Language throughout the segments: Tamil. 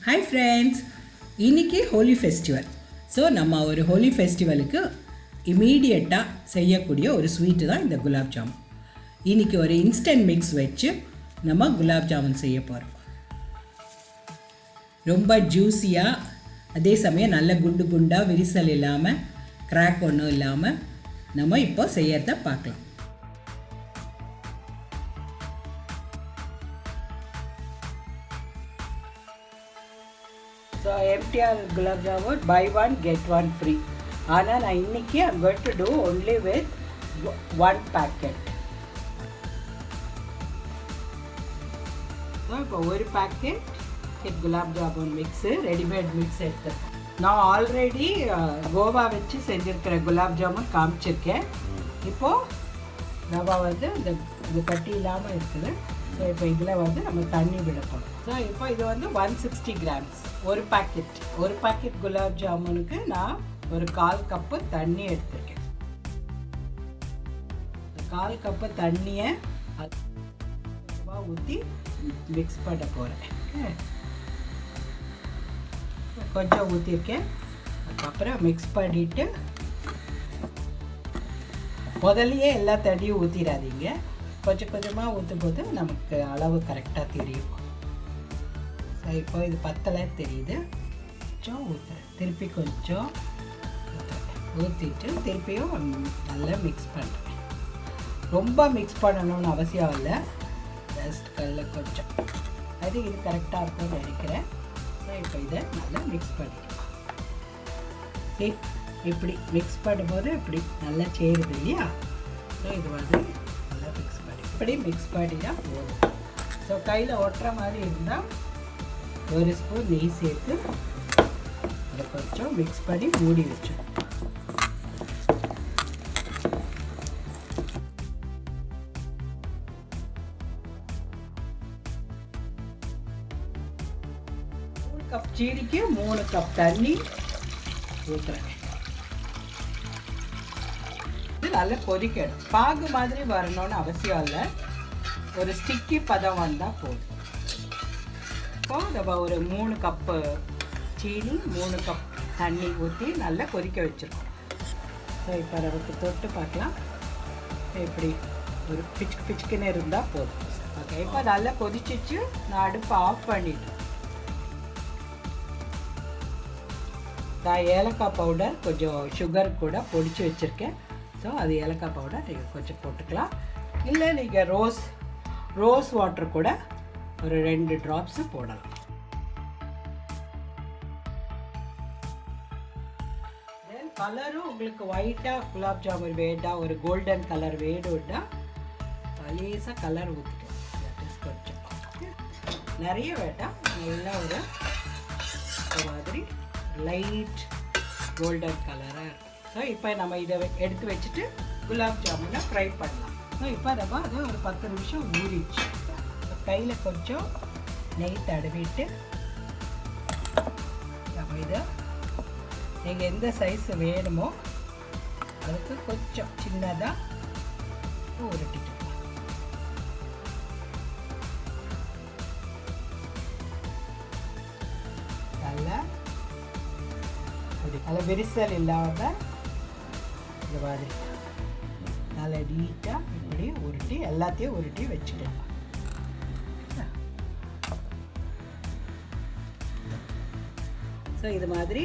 Hi friends, இன்னைக்கு ஹோலி ஃபெஸ்டிவல். ஸோ நம்ம ஒரு ஹோலி ஃபெஸ்டிவலுக்கு இமீடியட்டாக செய்யக்கூடிய ஒரு ஸ்வீட்டு தான் இந்த குலாப் ஜாமுன். இன்றைக்கி ஒரு இன்ஸ்டன்ட் மிக்ஸ் வச்சு நம்ம குலாப் ஜாமுன் செய்ய போகிறோம். ரொம்ப ஜூஸியாக, அதே சமயம் நல்ல குண்டு குண்டாக விரிசல் இல்லாமல், கிராக் ஒன்றும் இல்லாமல் நம்ம இப்போ செய்யறத பார்க்கலாம். So MTR Gulab Jamun, buy one get one free. ஆனால் நான் இன்னைக்கு I'm going to do only with one packet. So இப்போ ஒரு packet gulab jamun mix readymade mix எடுத்துருக்கேன். நான் ஆல்ரெடி கோவா வச்சு செஞ்சுருக்கிற குலாப் ஜாமுன் காமிச்சிருக்கேன். இப்போது ரவா வந்து இந்த கட்டி இல்லாமல் இருக்குது. ஸோ இப்போ இதில் வந்து நம்ம தண்ணி விடப்போம். ஸோ இப்போ இது வந்து 160 கிராம்ஸ் ஒரு பேக்கெட் குலாப் ஜாமுனுக்கு நான் ஒரு 1/4 கப்பு தண்ணி எடுத்திருக்கேன். 1/4 கப்பு தண்ணியை ஊற்றி மிக்ஸ் பண்ண போகிறேன். கொஞ்சம் ஊற்றிருக்கேன். அதுக்கப்புறம் மிக்ஸ் பண்ணிவிட்டு முதல்லையே எல்லா தண்ணியும் ஊற்றிடாதீங்க. கொஞ்சம் கொஞ்சமாக ஊற்றும் போது நமக்கு அளவு கரெக்டாக தெரியும். ஸோ இப்போ இது பத்தலை தெரியுது. கொஞ்சம் ஊற்றுறேன், திருப்பி கொஞ்சம் ஊற்றிட்டு திருப்பியும் நல்லா மிக்ஸ் பண்ணுறேன். ரொம்ப மிக்ஸ் பண்ணணும்னு அவசியம் இல்லை, ஜஸ்ட் கொஞ்சம் அது இது கரெக்டாக இருக்கும்னு நினைக்கிறேன். ஸோ இப்போ இதை நல்லா மிக்ஸ் பண்ணிக்கலாம். சரி, இப்படி மிக்ஸ் பண்ணும்போது இப்படி நல்லா சேருது இல்லையா? ஸோ இது வந்து நல்லா மிக்ஸ் பண்ணி இப்படி மிக்ஸ் பண்ணினா போதும். ஸோ கையில் ஒட்டுற மாதிரி இருந்தால் ஒரு ஸ்பூன் நெய் சேர்த்து அதை கொஞ்சம் மிக்ஸ் பண்ணி மூடி வச்சிடும். கப் சீனிக்கு 3 கப் தண்ணி ஊற்றுறேன். இது நல்லா கொதிக்கணும். பாகு மாதிரி வரணும்னு அவசியம் இல்லை, ஒரு ஸ்டிக்கி பதம் வந்தால் போதும். இப்போ நம்ம ஒரு 3 கப்பு சீனி 3 கப் தண்ணி ஊற்றி நல்லா கொதிக்க வச்சுருக்கோம். ஸோ இப்போ நமக்கு தொட்டு பார்க்கலாம். இப்படி ஒரு பிச்சுக்குன்னு இருந்தால் போதும். ஓகே, இப்போ நல்லா கொதிச்சிச்சு. நான் அடுப்பை ஆஃப் பண்ணிட்டேன். நான் ஏலக்காய் பவுடர் கொஞ்சம் சுகர் கூட பொடிச்சு வச்சுருக்கேன். ஸோ அது ஏலக்காய் பவுடர் நீங்கள் கொஞ்சம் போட்டுக்கலாம். இல்லை நீங்கள் ரோஸ் வாட்டர் கூட ஒரு 2 ட்ராப்ஸு போடலாம். தென் கலரும் உங்களுக்கு ஒயிட்டாக குலாப் ஜாமுன் வேண்டாம், ஒரு கோல்டன் கலர் வேணும்னா லேசாக கலர் ஊற்றிக்கலாம். கொஞ்சம் நிறைய வேண்டாம், நல்லா ஒரு மாதிரி லைட் கோல்டன் கலராக இருக்கும். ஸோ இப்போ நம்ம இதை எடுத்து வச்சுட்டு குலாப் ஜாமுனை ஃப்ரை பண்ணலாம். ஸோ இப்போ நம்ம அதை ஒரு 10 நிமிஷம் ஊறிடுச்சு. கையில் கொஞ்சம் நெய் தடவிட்டு நம்ம இதை நீங்கள் எந்த சைஸ் வேணுமோ அதுக்கு கொஞ்சம் சின்னதாக உருட்டிக்கலாம். நல்லா விரிசல் இல்லாமல் இந்த மாதிரி நல்லா நீட்டாக இப்படி உருட்டி எல்லாத்தையும் உருட்டி வச்சுக்கலாம். ஸோ இது மாதிரி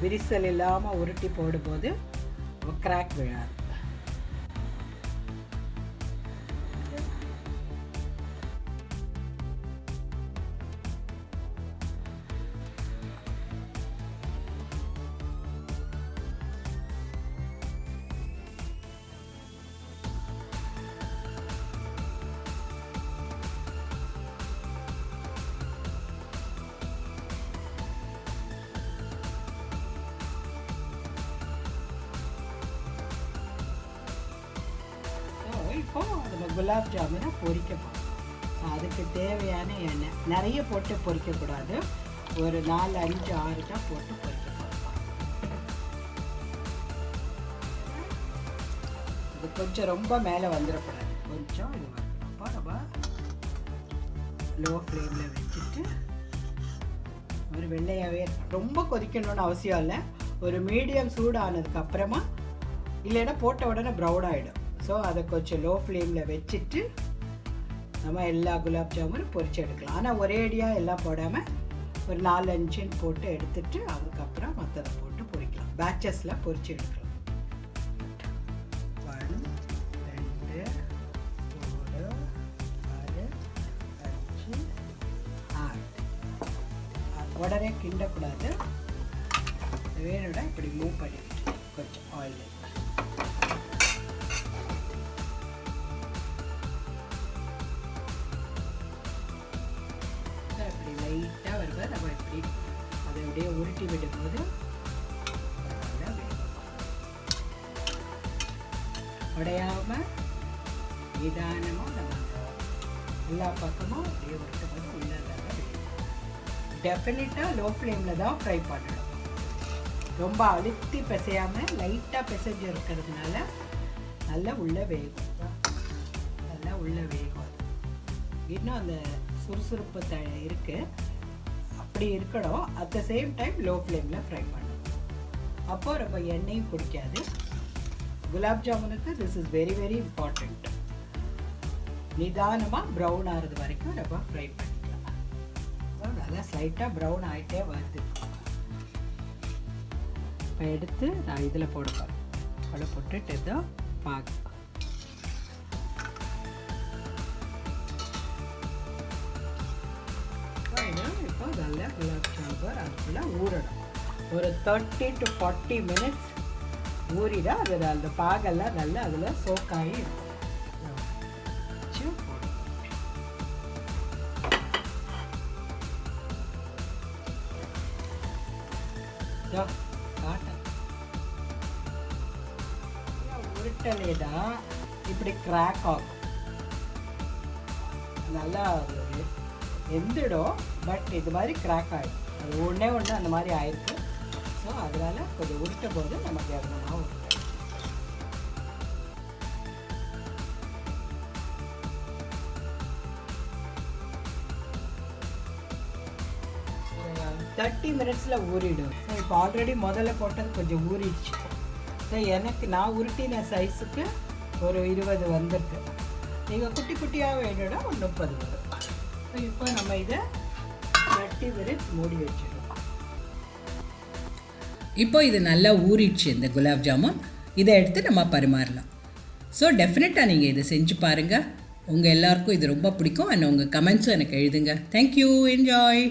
விரிசல் இல்லாமல் உருட்டி போடும்போது கிராக் விழாது. இப்போது நம்ம குலாப் ஜாமுனை பொரிக்கப்போம். அதுக்கு தேவையான எண்ணெய் நிறைய போட்டு பொரிக்கக்கூடாது, ஒரு 4, 5, 6 தான் போட்டு பொரிக்கப்போம். இது கொஞ்சம் ரொம்ப மேலே வந்துடக்கூடாது, கொஞ்சம் இது வரணும். அப்போ நம்ம லோ ஃப்ளேமில் வச்சுட்டு ஒரு வெள்ளையாகவே ரொம்ப கொதிக்கணும்னு அவசியம் இல்லை. ஒரு மீடியம் சூடானதுக்கு அப்புறமா இல்லைன்னா போட்ட உடனே ப்ரௌன் ஆகிடும். ஸோ அதை கொஞ்சம் லோ ஃப்ளேமில் வச்சுட்டு நம்ம எல்லா குலாப் ஜாமுனும் பொரிச்சு எடுக்கலாம். ஆனால் ஒரே அடியாக எல்லாம் போடாமல் ஒரு 4-5 போட்டு எடுத்துட்டு அதுக்கப்புறம் மற்றதை போட்டு பொரிக்கலாம். பேட்சஸில் பொரிச்சு எடுக்கலாம். 1 2 3 4 5 6. உடனே கிண்டக்கூடாது. வேணும்னா இப்படி மூவ் பண்ணிவிட்டு கொஞ்சம் ஆயில் இப்படி லைட்டாக வரும்போது நம்ம இப்படி அதை அப்படியே உருட்டி விடும்போது உடையாமல் நிதானமாக நம்ம எல்லா பக்கமும் அப்படியே உருட்டும்போது உள்ள டெஃபினட்டாக லோ ஃப்ளேமில் தான் ஃப்ரை பண்ணணும். ரொம்ப அழுத்தி பிசையாமல் லைட்டாக பிசைஞ்சு இருக்கிறதுனால நல்லா உள்ளே வேகும். நல்லா உள்ளே வேகும். இன்னும் அந்த சுறுசுறுப்பு இருக்குது. அப்படி இருக்கணும். At the same time low ஃப்ளேமில் ஃப்ரை பண்ணணும். அப்போது ரொம்ப எண்ணெயும் குடிக்காது. குலாப் ஜாமுனுக்கு this is very very important. நிதானமாக ப்ரௌன் ஆகிறது வரைக்கும் நம்ம ஃப்ரை பண்ணிக்கலாம். நல்லா ஸ்லைட்டாக ப்ரௌன் ஆகிட்டே வருது. இப்போ எடுத்து நான் இதில் போடுவேன். அதில் போட்டுட்டு தான் பாகு. இப்போ நல்லா குலாப் ஜாமுன் அதுக்குள்ளே ஊறணும். ஒரு 30 to 40 minutes ஊறிடா அது அந்த பாகெல்லாம் நல்லா அதில் சோக்காகி இருக்கும். உருட்டலே தான் இப்படி கிராக் ஆகும். நல்லா எந்திடும். பட் இது மாதிரி கிராக் ஆகிடும். அது ஒன்றே அந்த மாதிரி ஆயிருக்கு. ஸோ அதனால கொஞ்சம் உருட்டும் போது நமக்கு கவனமாக உருட்டும். 30 minutesல ஊறிடும். ஸோ இப்போ ஆல்ரெடி முதல்ல போட்டது கொஞ்சம் ஊறிடுச்சு. ஸோ நான் உருட்டின சைஸுக்கு ஒரு 20 வந்திருக்கு. நீங்கள் குட்டி குட்டியாக வேணும்னா ஒரு 30 வரும். ஸோ இப்போ நம்ம இதை 30 minutes மூடி வச்சிடலாம். இப்போ இது நல்லா ஊறிடுச்சு இந்த குலாப் ஜாமுன். இதை எடுத்து நம்ம பரிமாறலாம். ஸோ டெஃபினட்டாக நீங்கள் இதை செஞ்சு பாருங்கள். உங்கள் எல்லாருக்கும் இது ரொம்ப பிடிக்கும். அண்ட் உங்கள் கமெண்ட்ஸும் எனக்கு எழுதுங்க. தேங்க்யூ. என்ஜாய்.